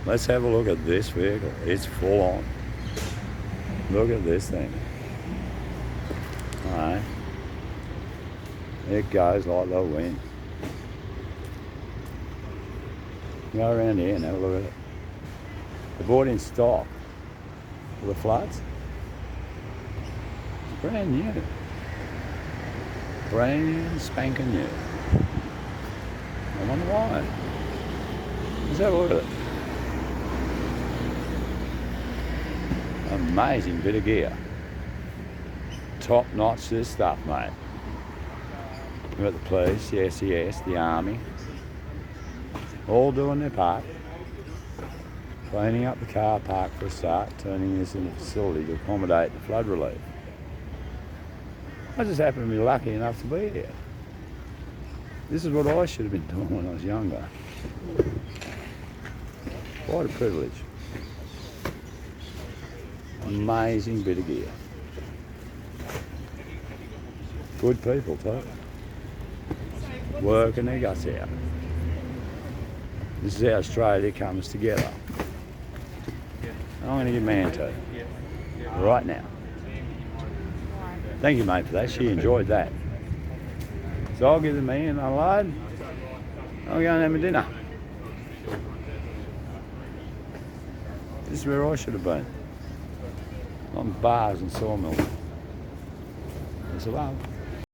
Let's have a look at this vehicle. It's full on. Look at this thing. Alright. It goes like the wind. Go around here and have a look at it. They bought in stock for the floods. It's brand new. Brand spanking new. I wonder why. Let's have a look at it. Amazing bit of gear. Top notch this stuff, mate. We've got the police, the SES, the army, all doing their part. Cleaning up the car park for a start, turning this into a facility to accommodate the flood relief. I just happen to be lucky enough to be here. This is what I should have been doing when I was younger. Quite a privilege. Amazing bit of gear. Good people too. Working their guts out. This is how Australia comes together. I'm going to give man to right now. Thank you, mate, for that. She enjoyed that. So I'll give them me and unload. I'll go and have my dinner. This is where I should have been. On bars and sawmills. It's a love.